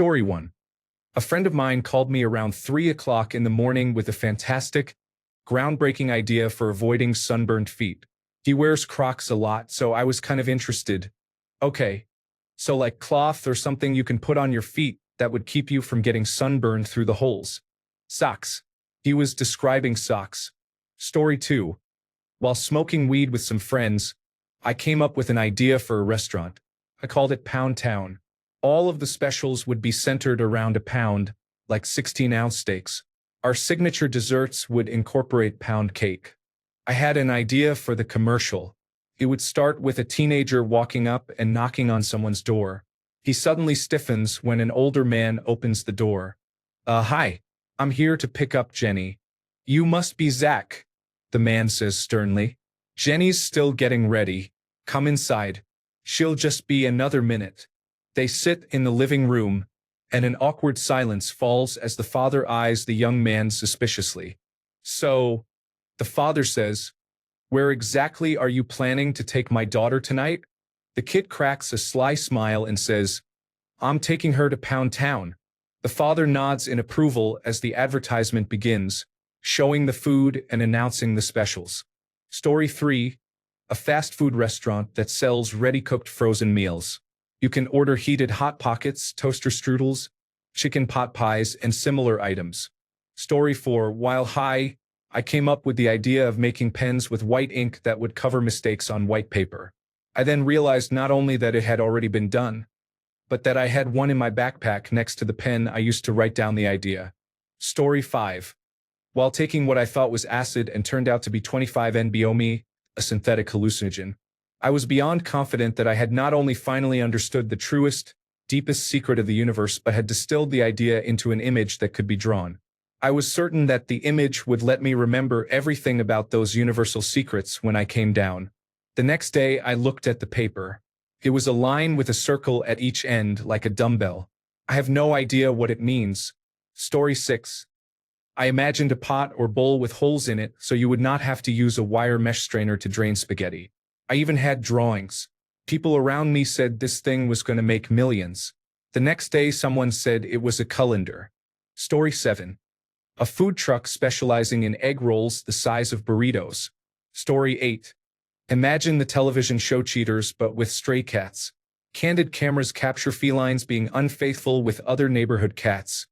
Story 1. A friend of mine called me around 3 o'clock in the morning with a fantastic, groundbreaking idea for avoiding sunburned feet. He wears Crocs a lot, so I was kind of interested. Okay, so like cloth or something you can put on your feet that would keep you from getting sunburned through the holes. Socks. He was describing socks. Story 2. While smoking weed with some friends, I came up with an idea for a restaurant. I called it Pound Town. All of the specials would be centered around a pound, like 16-ounce steaks. Our signature desserts would incorporate pound cake. I had an idea for the commercial. It would start with a teenager walking up and knocking on someone's door. He suddenly stiffens when an older man opens the door. Hi, I'm here to pick up Jenny. You must be Zach, the man says sternly. Jenny's still getting ready. Come inside. She'll just be another minute. They sit in the living room, and an awkward silence falls as the father eyes the young man suspiciously. So, the father says, "Where exactly are you planning to take my daughter tonight?" The kid cracks a sly smile and says, "I'm taking her to Pound Town." The father nods in approval as the advertisement begins, showing the food and announcing the specials. Story 3. A fast food restaurant that sells ready-cooked frozen meals. You can order heated Hot Pockets, toaster strudels, chicken pot pies, and similar items. Story 4. While high, I came up with the idea of making pens with white ink that would cover mistakes on white paper. I then realized not only that it had already been done, but that I had one in my backpack next to the pen I used to write down the idea. Story 5. While taking what I thought was acid and turned out to be 25-NBOMe, a synthetic hallucinogen, I was beyond confident that I had not only finally understood the truest, deepest secret of the universe but had distilled the idea into an image that could be drawn. I was certain that the image would let me remember everything about those universal secrets when I came down. The next day I looked at the paper. It was a line with a circle at each end like a dumbbell. I have no idea what it means. Story 6. I imagined a pot or bowl with holes in it so you would not have to use a wire mesh strainer to drain spaghetti. I even had drawings. People around me said this thing was going to make millions. The next day someone said it was a colander. Story 7. A food truck specializing in egg rolls the size of burritos. Story 8. Imagine the television show Cheaters but with stray cats. Candid cameras capture felines being unfaithful with other neighborhood cats,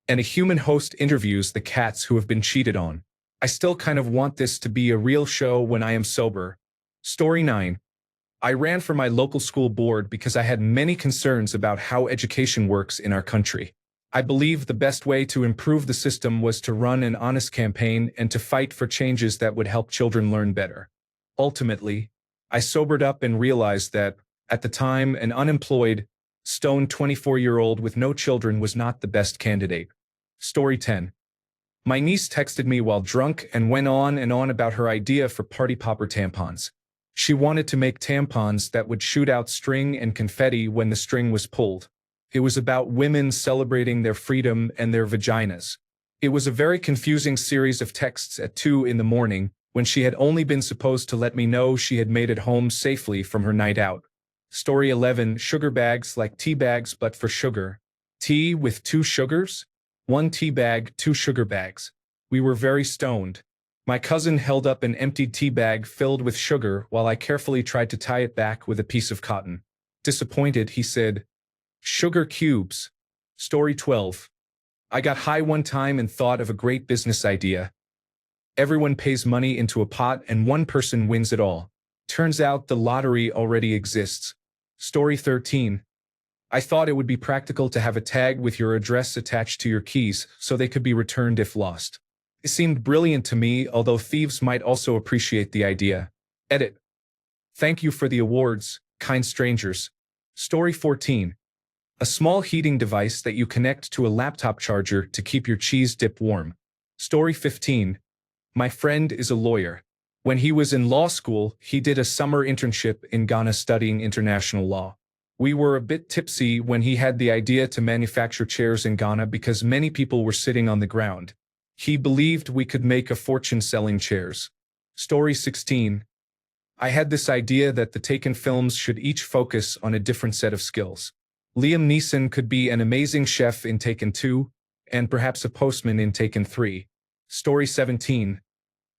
and a human host interviews the cats who have been cheated on. I still kind of want this to be a real show when I am sober. Story 9. I ran for my local school board because I had many concerns about how education works in our country. I believed the best way to improve the system was to run an honest campaign and to fight for changes that would help children learn better. Ultimately, I sobered up and realized that, at the time, an unemployed, stoned 24-year-old with no children was not the best candidate. Story 10. My niece texted me while drunk and went on and on about her idea for party popper tampons. She wanted to make tampons that would shoot out string and confetti when the string was pulled. It was about women celebrating their freedom and their vaginas. It was a very confusing series of texts at 2 in the morning when she had only been supposed to let me know she had made it home safely from her night out. Story 11. Sugar bags like tea bags but for sugar. Tea with 2 sugars? 1 tea bag, 2 sugar bags. We were very stoned. My cousin held up an emptied tea bag filled with sugar while I carefully tried to tie it back with a piece of cotton. Disappointed, he said, "Sugar cubes." Story 12. I got high one time and thought of a great business idea. Everyone pays money into a pot and one person wins it all. Turns out the lottery already exists. Story 13. I thought it would be practical to have a tag with your address attached to your keys so they could be returned if lost. It seemed brilliant to me, although thieves might also appreciate the idea. Edit. Thank you for the awards, kind strangers. Story 14. A small heating device that you connect to a laptop charger to keep your cheese dip warm. Story 15. My friend is a lawyer. When he was in law school, he did a summer internship in Ghana studying international law. We were a bit tipsy when he had the idea to manufacture chairs in Ghana because many people were sitting on the ground. He believed we could make a fortune selling chairs. Story 16. I had this idea that the taken films should each focus on a different set of skills. Liam Neeson could be an amazing chef in Taken 2, and perhaps a postman in Taken 3. Story 17.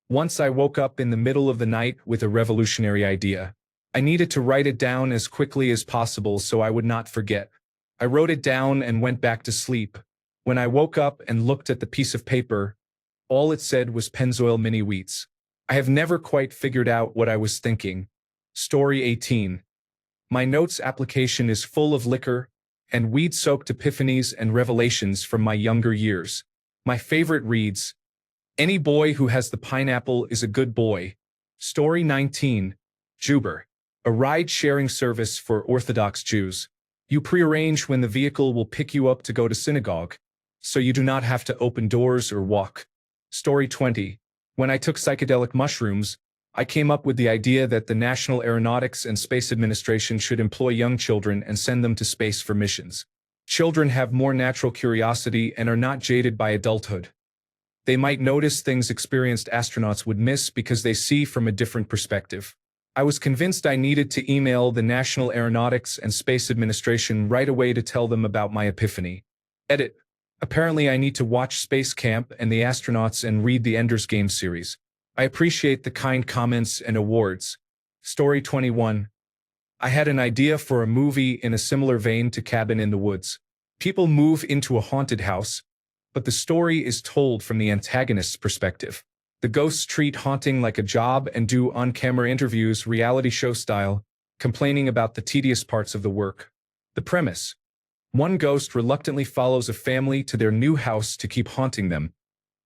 Once I woke up in the middle of the night with a revolutionary idea. I needed to write it down as quickly as possible so I would not forget. I wrote it down and went back to sleep. When I woke up and looked at the piece of paper, all it said was Pennzoil Mini Wheats. I have never quite figured out what I was thinking. Story 18. My notes application is full of liquor and weed-soaked epiphanies and revelations from my younger years. My favorite reads, "Any boy who has the pineapple is a good boy." Story 19. Juber. A ride-sharing service for Orthodox Jews. You prearrange when the vehicle will pick you up to go to synagogue, so you do not have to open doors or walk. Story 20. When I took psychedelic mushrooms, I came up with the idea that the National Aeronautics and Space Administration should employ young children and send them to space for missions. Children have more natural curiosity and are not jaded by adulthood. They might notice things experienced astronauts would miss because they see from a different perspective. I was convinced I needed to email the National Aeronautics and Space Administration right away to tell them about my epiphany. Edit. Apparently I need to watch Space Camp and the Astronauts and read the Ender's Game series. I appreciate the kind comments and awards. Story 21. I had an idea for a movie in a similar vein to Cabin in the Woods. People move into a haunted house, but the story is told from the antagonist's perspective. The ghosts treat haunting like a job and do on-camera interviews reality show style, complaining about the tedious parts of the work. The premise. One ghost reluctantly follows a family to their new house to keep haunting them,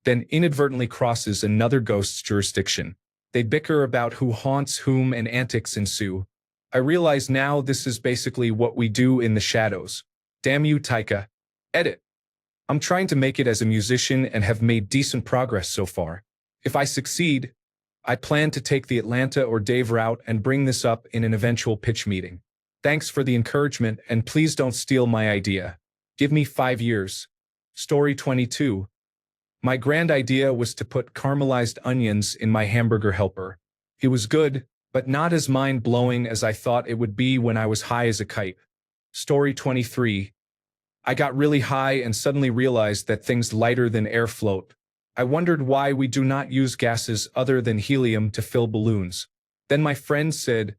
then inadvertently crosses another ghost's jurisdiction. They bicker about who haunts whom and antics ensue. I realize now this is basically what we do in the shadows. Damn you, Taika. Edit. I'm trying to make it as a musician and have made decent progress so far. If I succeed, I plan to take the Atlanta or Dave route and bring this up in an eventual pitch meeting. Thanks for the encouragement and please don't steal my idea. Give me 5 years. Story 22. My grand idea was to put caramelized onions in my hamburger helper. It was good, but not as mind-blowing as I thought it would be when I was high as a kite. Story 23. I got really high and suddenly realized that things lighter than air float. I wondered why we do not use gases other than helium to fill balloons. Then my friend said,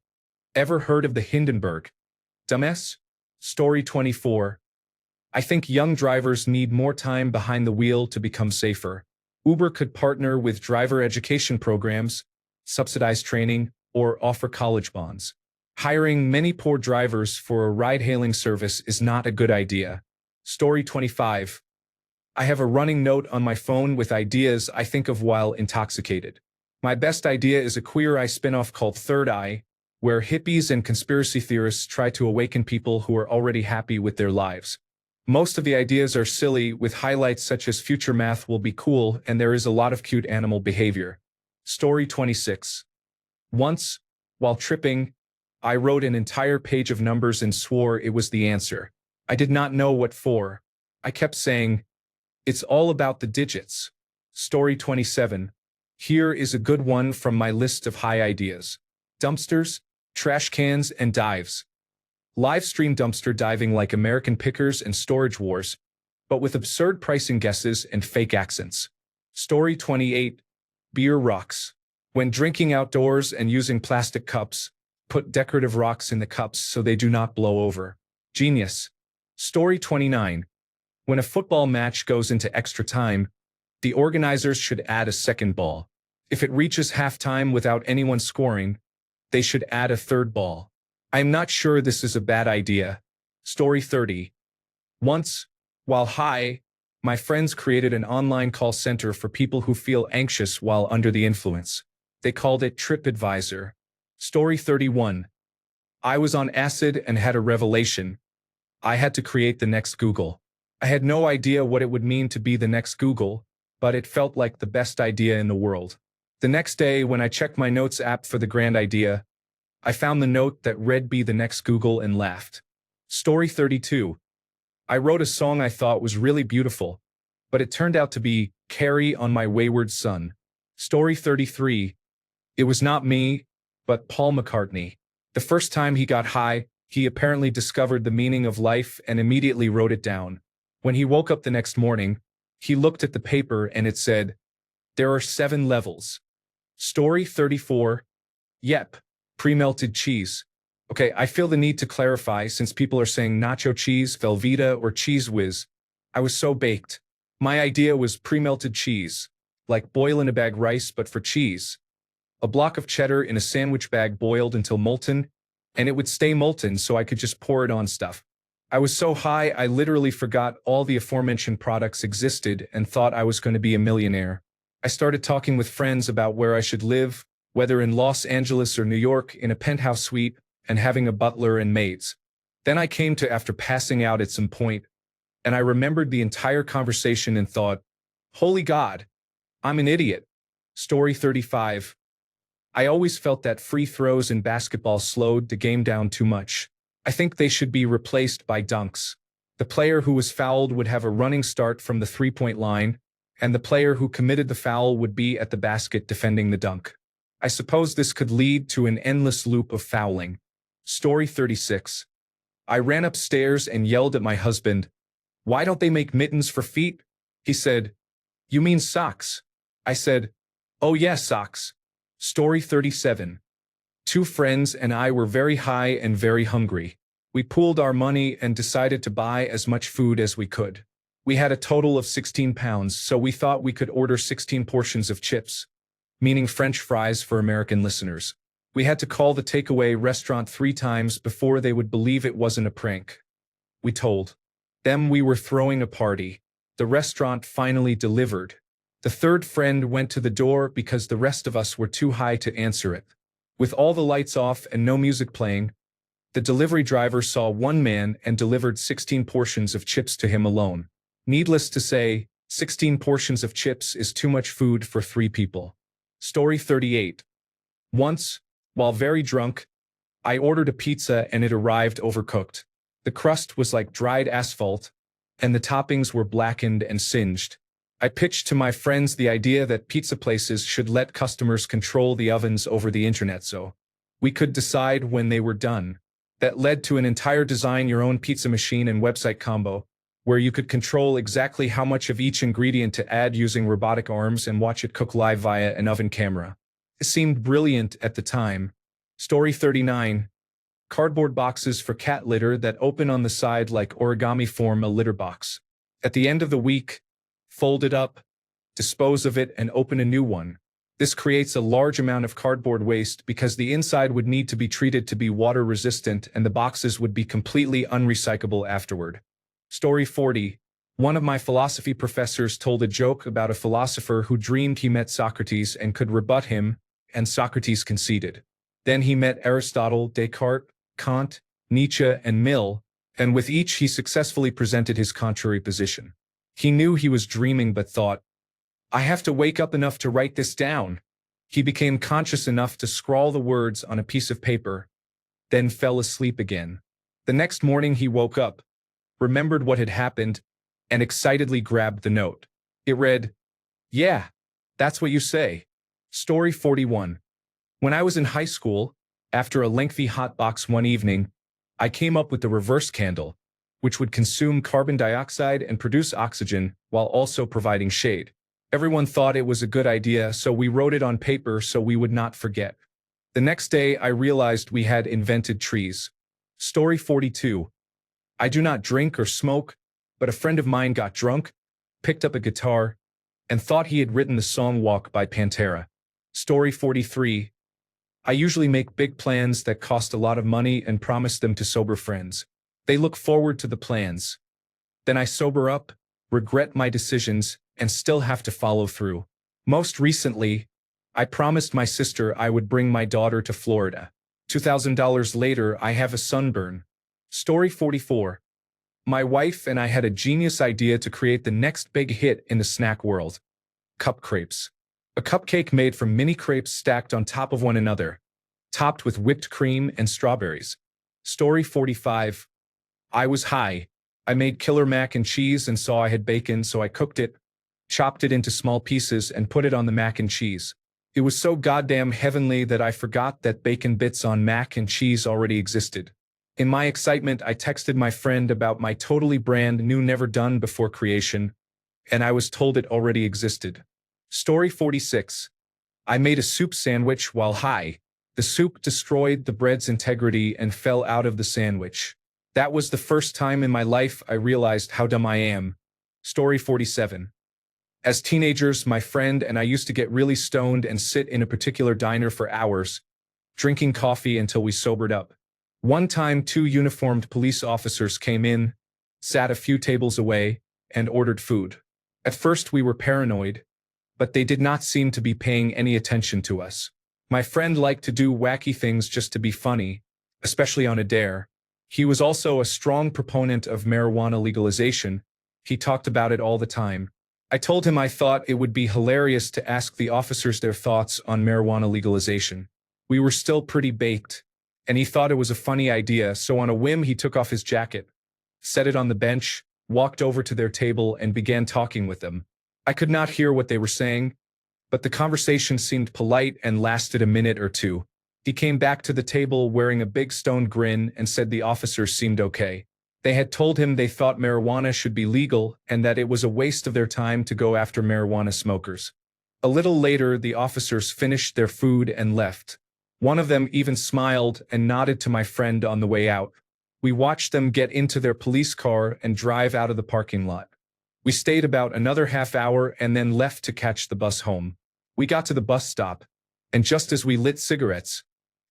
"Ever heard of the Hindenburg? Dumbass?" Story 24. I think young drivers need more time behind the wheel to become safer. Uber could partner with driver education programs, subsidize training, or offer college bonds. Hiring many poor drivers for a ride-hailing service is not a good idea. Story 25. I have a running note on my phone with ideas I think of while intoxicated. My best idea is a Queer Eye spin-off called Third Eye, where hippies and conspiracy theorists try to awaken people who are already happy with their lives. Most of the ideas are silly, with highlights such as future math will be cool and there is a lot of cute animal behavior. Story 26. Once, while tripping, I wrote an entire page of numbers and swore it was the answer. I did not know what for. I kept saying, "It's all about the digits." Story 27. Here is a good one from my list of high ideas. Dumpsters, trash cans, and dives. Live stream dumpster diving like American Pickers and Storage Wars, but with absurd pricing guesses and fake accents. Story 28. Beer rocks. When drinking outdoors and using plastic cups, put decorative rocks in the cups so they do not blow over. Genius. Story 29. When a football match goes into extra time, the organizers should add a second ball. If it reaches halftime without anyone scoring, they should add a third ball. I am not sure this is a bad idea. Story 30. Once, while high, my friends created an online call center for people who feel anxious while under the influence. They called it TripAdvisor. Story 31. I was on acid and had a revelation. I had to create the next Google. I had no idea what it would mean to be the next Google, but it felt like the best idea in the world. The next day, when I checked my notes app for the grand idea, I found the note that read "Be the next Google" and laughed. Story 32. I wrote a song I thought was really beautiful, but it turned out to be "Carry on My Wayward Son." Story 33. It was not me, but Paul McCartney. The first time he got high, He apparently discovered the meaning of life and immediately wrote it down. When he woke up the next morning, he looked at the paper and it said, "There are 7 levels." Story 34. Yep. Pre-melted cheese. Okay, I feel the need to clarify since people are saying nacho cheese, Velveeta, or Cheese Whiz. I was so baked. My idea was pre-melted cheese, like boil in a bag rice but for cheese. A block of cheddar in a sandwich bag boiled until molten, and it would stay molten so I could just pour it on stuff. I was so high I literally forgot all the aforementioned products existed and thought I was going to be a millionaire. I started talking with friends about where I should live, whether in Los Angeles or New York, in a penthouse suite, and having a butler and maids. Then I came to after passing out at some point, and I remembered the entire conversation and thought, holy God, I'm an idiot. Story 35. I always felt that free throws in basketball slowed the game down too much. I think they should be replaced by dunks. The player who was fouled would have a running start from the three-point line, and the player who committed the foul would be at the basket defending the dunk. I suppose this could lead to an endless loop of fouling. Story 36. I ran upstairs and yelled at my husband, "Why don't they make mittens for feet?" He said, "You mean socks?" I said, "Oh yeah, socks." Story 37. 2 friends and I were very high and very hungry. We pooled our money and decided to buy as much food as we could. We had a total of 16 pounds, so we thought we could order 16 portions of chips, meaning French fries for American listeners. We had to call the takeaway restaurant 3 times before they would believe it wasn't a prank. We told them we were throwing a party. The restaurant finally delivered. The 3rd friend went to the door because the rest of us were too high to answer it. With all the lights off and no music playing, the delivery driver saw one man and delivered 16 portions of chips to him alone. Needless to say, 16 portions of chips is too much food for 3 people. Story 38. Once, while very drunk, I ordered a pizza and it arrived overcooked. The crust was like dried asphalt, and the toppings were blackened and singed. I pitched to my friends the idea that pizza places should let customers control the ovens over the internet so we could decide when they were done. That led to an entire design your own pizza machine and website combo, where you could control exactly how much of each ingredient to add using robotic arms and watch it cook live via an oven camera. It seemed brilliant at the time. Story 39. Cardboard boxes for cat litter that open on the side like origami form a litter box. At the end of the week, fold it up, dispose of it, and open a new one. This creates a large amount of cardboard waste because the inside would need to be treated to be water resistant and the boxes would be completely unrecyclable afterward. Story 40. One of my philosophy professors told a joke about a philosopher who dreamed he met Socrates and could rebut him, and Socrates conceded. Then he met Aristotle, Descartes, Kant, Nietzsche, and Mill, and with each he successfully presented his contrary position. He knew he was dreaming but thought, I have to wake up enough to write this down. He became conscious enough to scrawl the words on a piece of paper, then fell asleep again. The next morning he woke up, remembered what had happened, and excitedly grabbed the note. It read, "Yeah, that's what you say." Story 41. When I was in high school, after a lengthy hot box one evening, I came up with the reverse candle, which would consume carbon dioxide and produce oxygen while also providing shade. Everyone thought it was a good idea, so we wrote it on paper so we would not forget. The next day, I realized we had invented trees. Story 42. I do not drink or smoke, but a friend of mine got drunk, picked up a guitar, and thought he had written the song Walk by Pantera. Story 43. I usually make big plans that cost a lot of money and promise them to sober friends. They look forward to the plans. Then I sober up, regret my decisions, and still have to follow through. Most recently, I promised my sister I would bring my daughter to Florida. $2,000 later, I have a sunburn. Story 44. My wife and I had a genius idea to create the next big hit in the snack world. Cup crepes. A cupcake made from mini crepes stacked on top of one another, topped with whipped cream and strawberries. Story 45. I was high. I made killer mac and cheese and saw I had bacon, so I cooked it, chopped it into small pieces, and put it on the mac and cheese. It was so goddamn heavenly that I forgot that bacon bits on mac and cheese already existed. In my excitement, I texted my friend about my totally brand new never done before creation, and I was told it already existed. Story 46. I made a soup sandwich while high. The soup destroyed the bread's integrity and fell out of the sandwich. That was the first time in my life I realized how dumb I am. Story 47. As teenagers, my friend and I used to get really stoned and sit in a particular diner for hours, drinking coffee until we sobered up. One time, two uniformed police officers came in, sat a few tables away, and ordered food. At first, we were paranoid, but they did not seem to be paying any attention to us. My friend liked to do wacky things just to be funny, especially on a dare. He was also a strong proponent of marijuana legalization. He talked about it all the time. I told him I thought it would be hilarious to ask the officers their thoughts on marijuana legalization. We were still pretty baked, and he thought it was a funny idea, so on a whim he took off his jacket, set it on the bench, walked over to their table, and began talking with them. I could not hear what they were saying, but the conversation seemed polite and lasted a minute or two. He came back to the table wearing a big stoned grin and said the officers seemed okay. They had told him they thought marijuana should be legal and that it was a waste of their time to go after marijuana smokers. A little later, the officers finished their food and left. One of them even smiled and nodded to my friend on the way out. We watched them get into their police car and drive out of the parking lot. We stayed about another half hour and then left to catch the bus home. We got to the bus stop, and just as we lit cigarettes,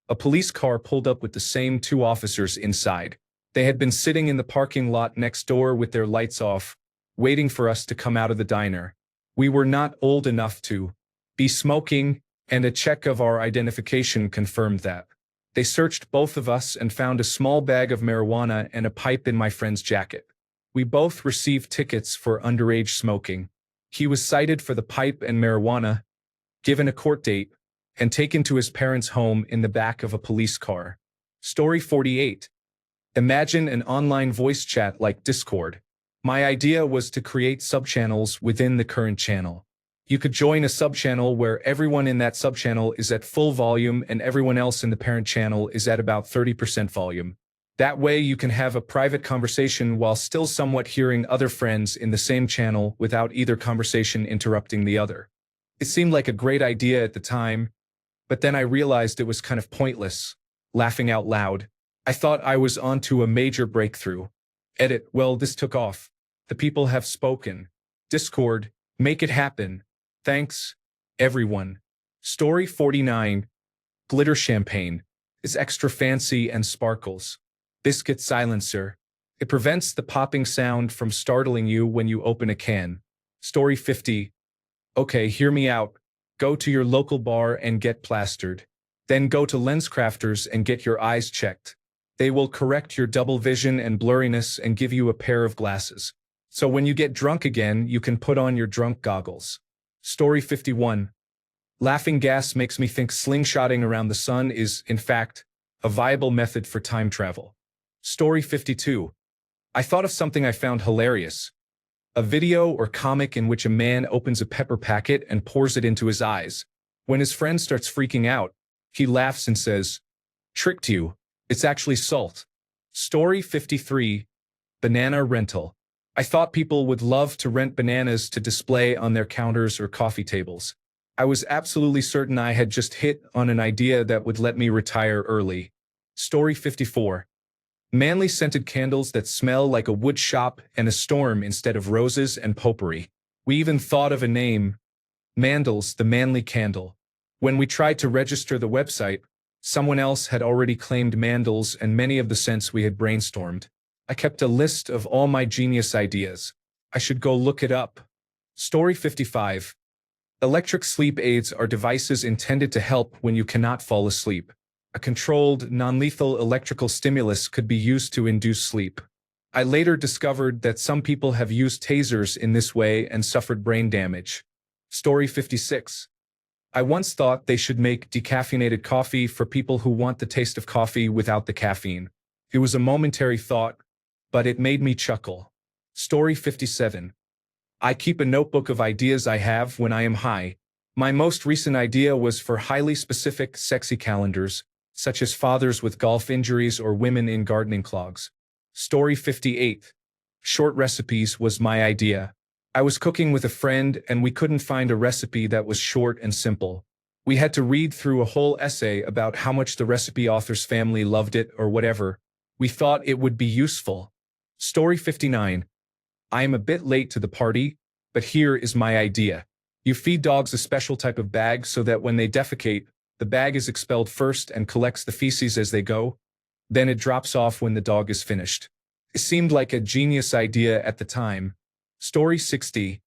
a police car pulled up with the same two officers inside. They had been sitting in the parking lot next door with their lights off, waiting for us to come out of the diner. We were not old enough to be smoking, and a check of our identification confirmed that. They searched both of us and found a small bag of marijuana and a pipe in my friend's jacket. We both received tickets for underage smoking. He was cited for the pipe and marijuana, given a court date, and taken to his parents' home in the back of a police car. Story 48. Imagine an online voice chat like Discord. My idea was to create subchannels within the current channel. You could join a subchannel where everyone in that subchannel is at full volume and everyone else in the parent channel is at about 30% volume. That way you can have a private conversation while still somewhat hearing other friends in the same channel without either conversation interrupting the other. It seemed like a great idea at the time, but then I realized it was kind of pointless. Laughing out loud, I thought I was onto a major breakthrough. Edit, well, this took off. The people have spoken. Discord, make it happen. Thanks, everyone. Story 49. Glitter champagne is extra fancy and sparkles. Biscuit silencer. It prevents the popping sound from startling you when you open a can. Story 50. Okay, hear me out. Go to your local bar and get plastered. Then go to LensCrafters and get your eyes checked. They will correct your double vision and blurriness and give you a pair of glasses. So when you get drunk again, you can put on your drunk goggles. Story 51. Laughing gas makes me think slingshotting around the sun is, in fact, a viable method for time travel. Story 52. I thought of something I found hilarious. A video or comic in which a man opens a pepper packet and pours it into his eyes. When his friend starts freaking out, he laughs and says, "Tricked you. It's actually salt." Story 53. Banana rental. I thought people would love to rent bananas to display on their counters or coffee tables. I was absolutely certain I had just hit on an idea that would let me retire early. Story 54. Manly scented candles that smell like a wood shop and a storm instead of roses and potpourri. We even thought of a name, Mandels, the manly candle. When we tried to register the website, someone else had already claimed Mandels and many of the scents we had brainstormed. I kept a list of all my genius ideas. I should go look it up. Story 55. Electric sleep aids are devices intended to help when you cannot fall asleep. A controlled, non-lethal electrical stimulus could be used to induce sleep. I later discovered that some people have used tasers in this way and suffered brain damage. Story 56. I once thought they should make decaffeinated coffee for people who want the taste of coffee without the caffeine. It was a momentary thought, but it made me chuckle. Story 57. I keep a notebook of ideas I have when I am high. My most recent idea was for highly specific, sexy calendars, such as fathers with golf injuries or women in gardening clogs. Story 58. Short recipes was my idea. I was cooking with a friend and we couldn't find a recipe that was short and simple. We had to read through a whole essay about how much the recipe author's family loved it or whatever. We thought it would be useful. Story 59. I am a bit late to the party, but here is my idea. You feed dogs a special type of bag so that when they defecate, the bag is expelled first and collects the feces as they go. Then it drops off when the dog is finished. It seemed like a genius idea at the time. Story 60.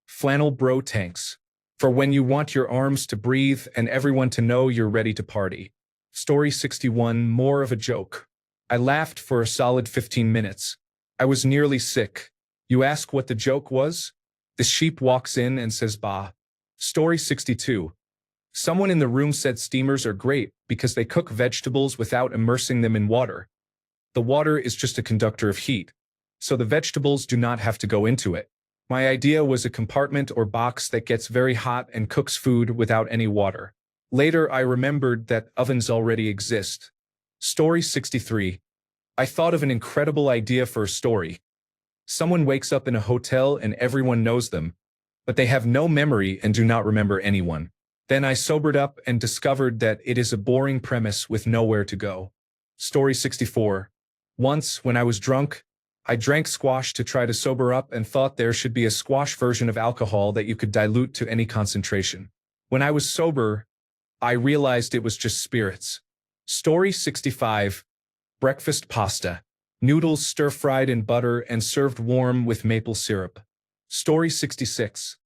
Flannel bro tanks. For when you want your arms to breathe and everyone to know you're ready to party. Story 61. More of a joke. I laughed for a solid 15 minutes. I was nearly sick. You ask what the joke was? The sheep walks in and says bah. Story 62. Someone in the room said steamers are great because they cook vegetables without immersing them in water. The water is just a conductor of heat, so the vegetables do not have to go into it. My idea was a compartment or box that gets very hot and cooks food without any water. Later, I remembered that ovens already exist. Story 63. I thought of an incredible idea for a story. Someone wakes up in a hotel and everyone knows them, but they have no memory and do not remember anyone. Then I sobered up and discovered that it is a boring premise with nowhere to go. Story 64. Once, when I was drunk, I drank squash to try to sober up and thought there should be a squash version of alcohol that you could dilute to any concentration. When I was sober, I realized it was just spirits. Story 65. Breakfast pasta. Noodles stir-fried in butter and served warm with maple syrup. Story 66.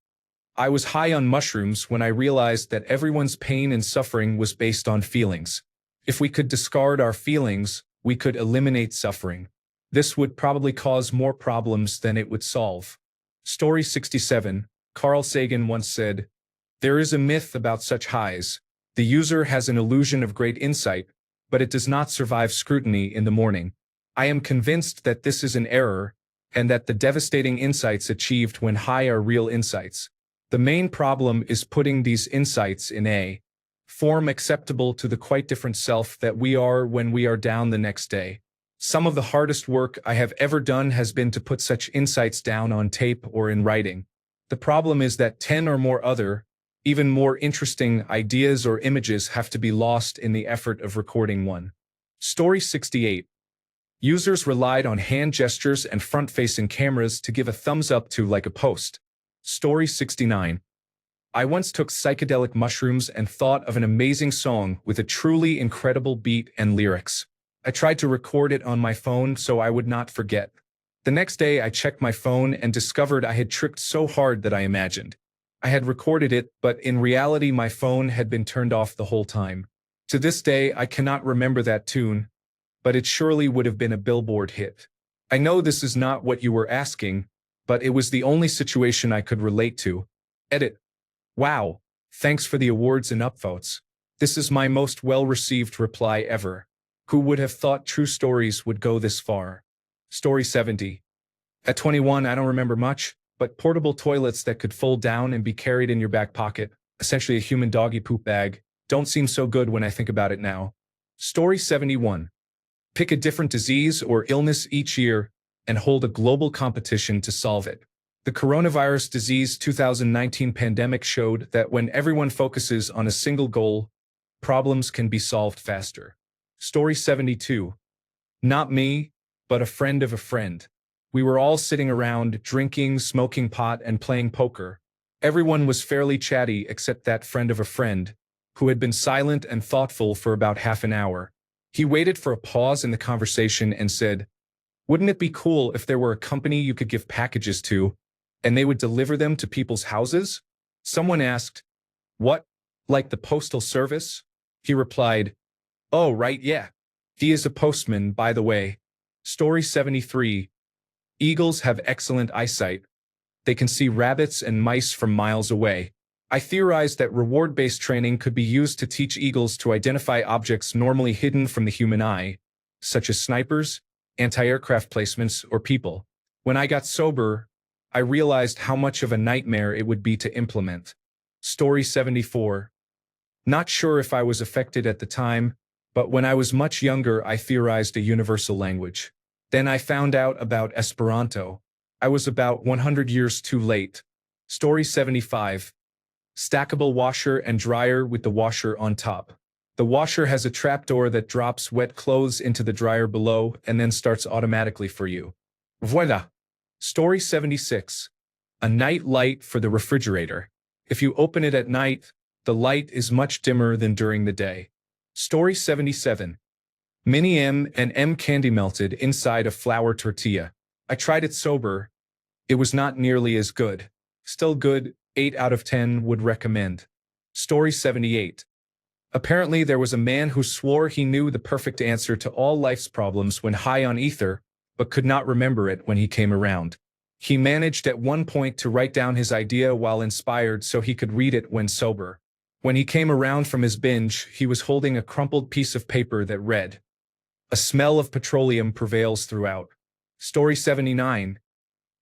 I was high on mushrooms when I realized that everyone's pain and suffering was based on feelings. If we could discard our feelings, we could eliminate suffering. This would probably cause more problems than it would solve. Story 67. Carl Sagan once said, "There is a myth about such highs. The user has an illusion of great insight, but it does not survive scrutiny in the morning." I am convinced that this is an error, and that the devastating insights achieved when high are real insights. The main problem is putting these insights in a form acceptable to the quite different self that we are when we are down the next day. Some of the hardest work I have ever done has been to put such insights down on tape or in writing. The problem is that 10 or more other, even more interesting ideas or images have to be lost in the effort of recording one. Story 68. Users relied on hand gestures and front-facing cameras to give a thumbs up to like a post. Story 69. I once took psychedelic mushrooms and thought of an amazing song with a truly incredible beat and lyrics. I tried to record it on my phone so I would not forget. The next day I checked my phone and discovered I had tricked so hard that I imagined I had recorded it, but in reality my phone had been turned off the whole time. To this day I cannot remember that tune, but it surely would have been a Billboard hit. I know this is not what you were asking, but it was the only situation I could relate to. Edit. Wow, thanks for the awards and upvotes. This is my most well-received reply ever. Who would have thought true stories would go this far? Story 70. At 21, I don't remember much, but portable toilets that could fold down and be carried in your back pocket, essentially a human doggy poop bag, don't seem so good when I think about it now. Story 71. Pick a different disease or illness each year and hold a global competition to solve it. The coronavirus disease 2019 pandemic showed that when everyone focuses on a single goal, problems can be solved faster. Story 72. Not me, but a friend of a friend. We were all sitting around, drinking, smoking pot, and playing poker. Everyone was fairly chatty except that friend of a friend, who had been silent and thoughtful for about half an hour. He waited for a pause in the conversation and said, "Wouldn't it be cool if there were a company you could give packages to, and they would deliver them to people's houses?" Someone asked, "What, like the postal service?" He replied, "Oh, right, yeah. He is a postman, by the way." Story 73. Eagles have excellent eyesight. They can see rabbits and mice from miles away. I theorized that reward-based training could be used to teach eagles to identify objects normally hidden from the human eye, such as snipers, anti-aircraft placements, or people. When I got sober, I realized how much of a nightmare it would be to implement. Story 74. Not sure if I was affected at the time, But when I was much younger, I theorized a universal language. Then I found out about Esperanto. I was about 100 years too late. Story 75. Stackable washer and dryer with the washer on top. The washer has a trapdoor that drops wet clothes into the dryer below and then starts automatically for you. Voila! Story 76. A night light for the refrigerator. If you open it at night, the light is much dimmer than during the day. Story 77. Mini M and M candy melted inside a flour tortilla. I tried it sober. It was not nearly as good. Still good, 8 out of 10 would recommend. Story 78. Apparently there was a man who swore he knew the perfect answer to all life's problems when high on ether, but could not remember it when he came around. He managed at one point to write down his idea while inspired so he could read it when sober. When he came around from his binge, he was holding a crumpled piece of paper that read, "A smell of petroleum prevails throughout." Story 79.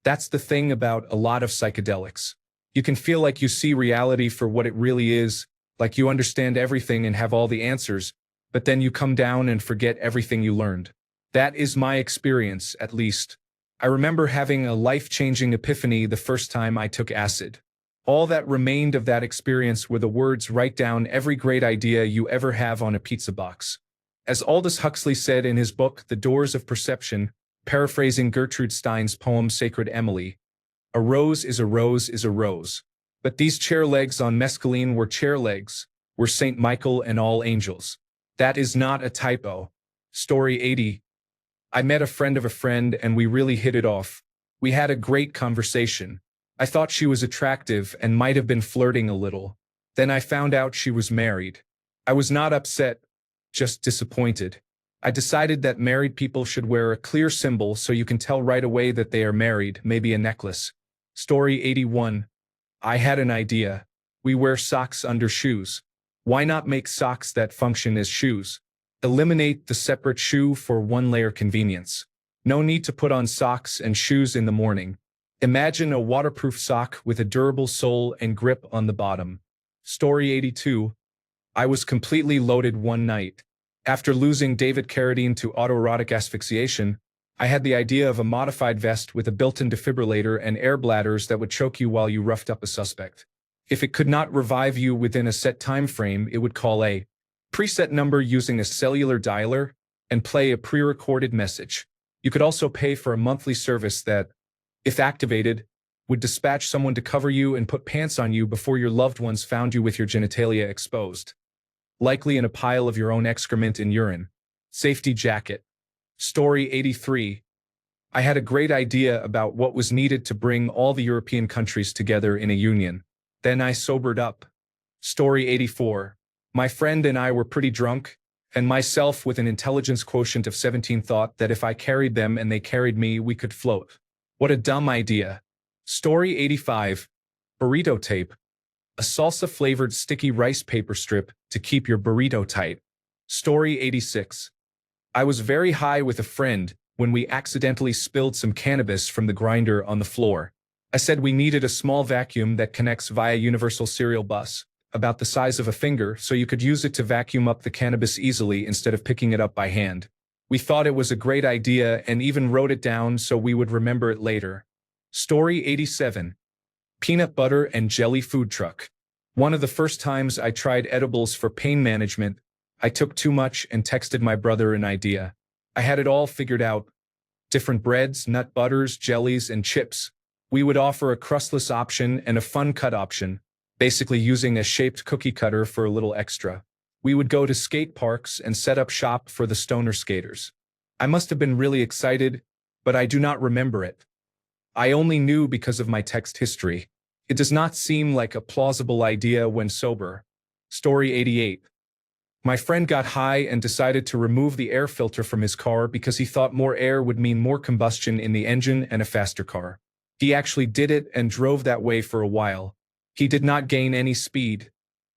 That's the thing about a lot of psychedelics. You can feel like you see reality for what it really is, like you understand everything and have all the answers, but then you come down and forget everything you learned. That is my experience, at least. I remember having a life-changing epiphany the first time I took acid. All that remained of that experience were the words, "Write down every great idea you ever have on a pizza box." As Aldous Huxley said in his book, The Doors of Perception, paraphrasing Gertrude Stein's poem Sacred Emily, "A rose is a rose is a rose. But these chair legs on mescaline were chair legs, were Saint Michael and all angels." That is not a typo. Story 80. I met a friend of a friend and we really hit it off. We had a great conversation. I thought she was attractive and might have been flirting a little. Then I found out she was married. I was not upset, just disappointed. I decided that married people should wear a clear symbol so you can tell right away that they are married, maybe a necklace. Story 81. I had an idea. We wear socks under shoes. Why not make socks that function as shoes? Eliminate the separate shoe for one-layer convenience. No need to put on socks and shoes in the morning. Imagine a waterproof sock with a durable sole and grip on the bottom. Story 82. I was completely loaded one night. After losing David Carradine to autoerotic asphyxiation, I had the idea of a modified vest with a built-in defibrillator and air bladders that would choke you while you roughed up a suspect. If it could not revive you within a set time frame, it would call a preset number using a cellular dialer and play a pre-recorded message. You could also pay for a monthly service that, if activated, would dispatch someone to cover you and put pants on you before your loved ones found you with your genitalia exposed, likely in a pile of your own excrement and urine. Safety jacket. Story 83. I had a great idea about what was needed to bring all the European countries together in a union. Then I sobered up. Story 84. My friend and I were pretty drunk, and myself with an intelligence quotient of 17 thought that if I carried them and they carried me, we could float. What a dumb idea. Story 85. Burrito tape. A salsa-flavored sticky rice paper strip to keep your burrito tight. Story 86. I was very high with a friend when we accidentally spilled some cannabis from the grinder on the floor. I said we needed a small vacuum that connects via universal serial bus, about the size of a finger, so you could use it to vacuum up the cannabis easily instead of picking it up by hand. We thought it was a great idea and even wrote it down so we would remember it later. Story 87. Peanut butter and jelly food truck. One of the first times I tried edibles for pain management, I took too much and texted my brother an idea. I had it all figured out. Different breads, nut butters, jellies, and chips. We would offer a crustless option and a fun cut option, basically using a shaped cookie cutter for a little extra. We would go to skate parks and set up shop for the stoner skaters. I must have been really excited, but I do not remember it. I only knew because of my text history. It does not seem like a plausible idea when sober. Story 88. My friend got high and decided to remove the air filter from his car because he thought more air would mean more combustion in the engine and a faster car. He actually did it and drove that way for a while. He did not gain any speed,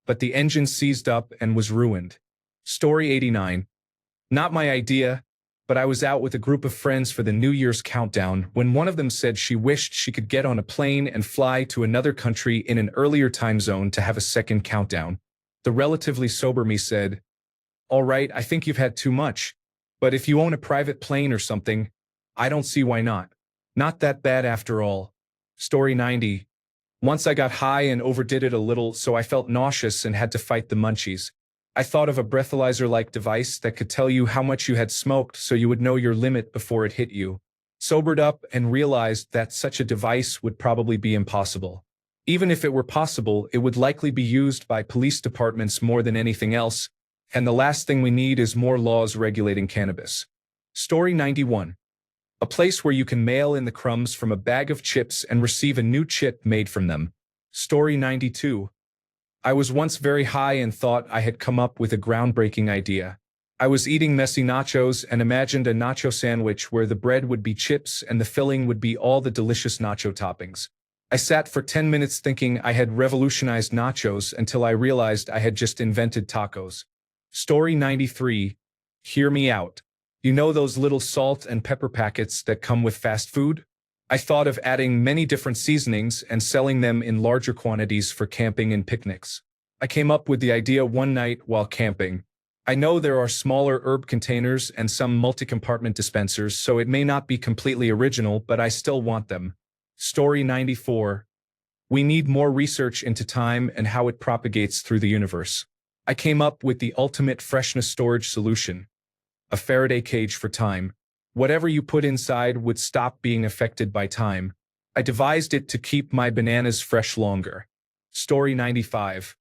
but the engine seized up and was ruined. Story 89. Not my idea, but I was out with a group of friends for the New Year's countdown when one of them said she wished she could get on a plane and fly to another country in an earlier time zone to have a second countdown. The relatively sober me said, All right, I think you've had too much. But if you own a private plane or something, I don't see why not. Not that bad after all. Story 90. Once I got high and overdid it a little, so I felt nauseous and had to fight the munchies. I thought of a breathalyzer-like device that could tell you how much you had smoked so you would know your limit before it hit you. Sobered up and realized that such a device would probably be impossible. Even if it were possible, it would likely be used by police departments more than anything else, and the last thing we need is more laws regulating cannabis. Story 91. A place where you can mail in the crumbs from a bag of chips and receive a new chip made from them. Story 92. I was once very high and thought I had come up with a groundbreaking idea. I was eating messy nachos and imagined a nacho sandwich where the bread would be chips and the filling would be all the delicious nacho toppings. I sat for 10 minutes thinking I had revolutionized nachos until I realized I had just invented tacos. Story 93. Hear me out. You know those little salt and pepper packets that come with fast food? I thought of adding many different seasonings and selling them in larger quantities for camping and picnics. I came up with the idea one night while camping. I know there are smaller herb containers and some multi-compartment dispensers, so it may not be completely original, but I still want them. Story 94. We need more research into time and how it propagates through the universe. I came up with the ultimate freshness storage solution. A Faraday cage for time. Whatever you put inside would stop being affected by time. I devised it to keep my bananas fresh longer. Story 95.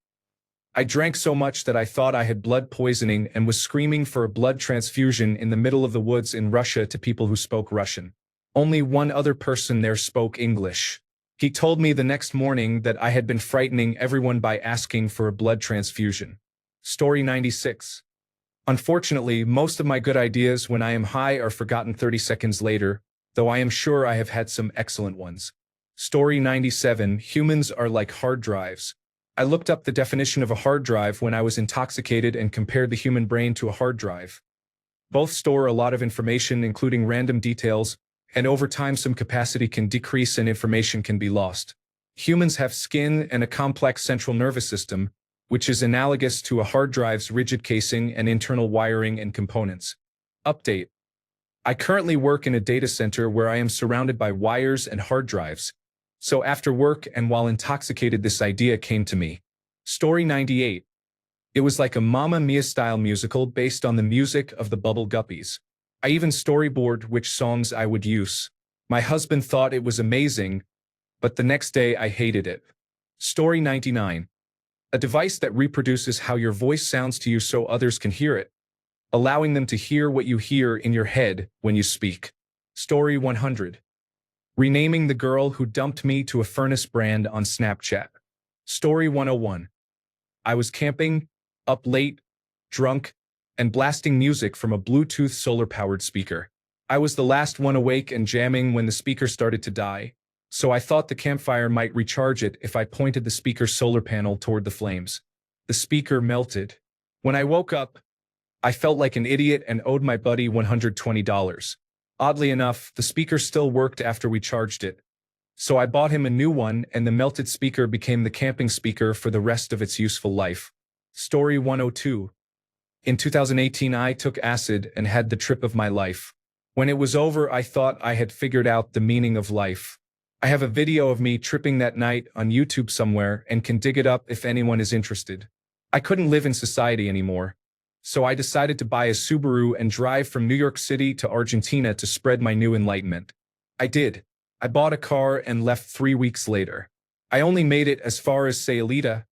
I drank so much that I thought I had blood poisoning and was screaming for a blood transfusion in the middle of the woods in Russia to people who spoke Russian. Only one other person there spoke English. He told me the next morning that I had been frightening everyone by asking for a blood transfusion. Story 96. Unfortunately, most of my good ideas when I am high are forgotten 30 seconds later, though I am sure I have had some excellent ones. Story 97. Humans are like hard drives. I looked up the definition of a hard drive when I was intoxicated and compared the human brain to a hard drive. Both store a lot of information, including random details, and over time some capacity can decrease and information can be lost. Humans have skin and a complex central nervous system, which is analogous to a hard drive's rigid casing and internal wiring and components. Update. I currently work in a data center where I am surrounded by wires and hard drives. So after work and while intoxicated, this idea came to me. Story 98. It was like a Mamma Mia-style musical based on the music of the Bubble Guppies. I even storyboarded which songs I would use. My husband thought it was amazing, but the next day I hated it. Story 99. A device that reproduces how your voice sounds to you so others can hear it, allowing them to hear what you hear in your head when you speak. Story 100. Renaming the girl who dumped me to a furnace brand on Snapchat. Story 101. I was camping, up late, drunk, and blasting music from a Bluetooth solar-powered speaker. I was the last one awake and jamming when the speaker started to die, so I thought the campfire might recharge it if I pointed the speaker's solar panel toward the flames. The speaker melted. When I woke up, I felt like an idiot and owed my buddy $120. Oddly enough, the speaker still worked after we charged it. So I bought him a new one, and the melted speaker became the camping speaker for the rest of its useful life. Story 102. In 2018, I took acid and had the trip of my life. When it was over, I thought I had figured out the meaning of life. I have a video of me tripping that night on YouTube somewhere and can dig it up if anyone is interested. I couldn't live in society anymore. So I decided to buy a Subaru and drive from New York City to Argentina to spread my new enlightenment. I did. I bought a car and left 3 weeks later. I only made it as far as Sayulita,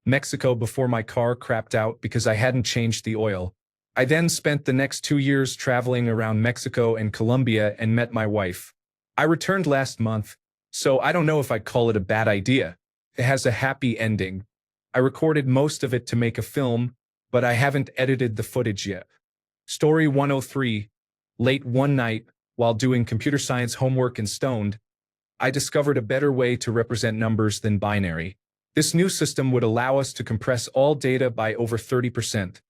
Mexico before my car crapped out because I hadn't changed the oil. I then spent the next 2 years traveling around Mexico and Colombia and met my wife. I returned last month, so I don't know if I'd call it a bad idea. It has a happy ending. I recorded most of it to make a film, but I haven't edited the footage yet. Story 103. Late one night, while doing computer science homework and stoned, I discovered a better way to represent numbers than binary. This new system would allow us to compress all data by over 30%,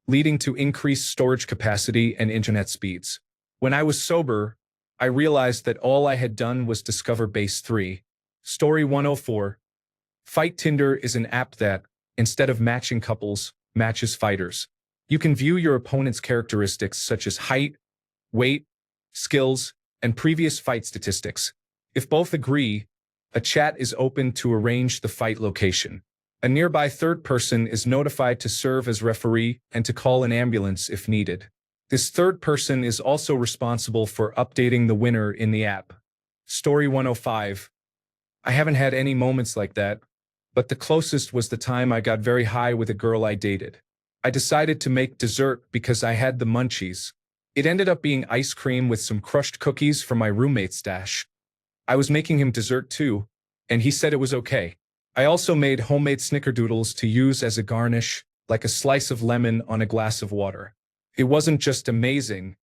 leading to increased storage capacity and internet speeds. When I was sober, I realized that all I had done was discover base 3. Story 104. Fight Tinder is an app that, instead of matching couples, matches fighters. You can view your opponent's characteristics such as height, weight, skills, and previous fight statistics. If both agree, a chat is open to arrange the fight location. A nearby third person is notified to serve as referee and to call an ambulance if needed. This third person is also responsible for updating the winner in the app. Story 105. I haven't had any moments like that, but the closest was the time I got very high with a girl I dated. I decided to make dessert because I had the munchies. It ended up being ice cream with some crushed cookies from my roommate's stash. I was making him dessert too, and he said it was okay. I also made homemade snickerdoodles to use as a garnish, like a slice of lemon on a glass of water. It wasn't just amazing,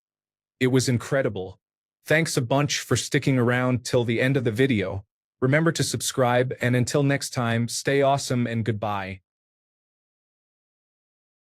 it was incredible. Thanks a bunch for sticking around till the end of the video. Remember to subscribe, and until next time, stay awesome and goodbye.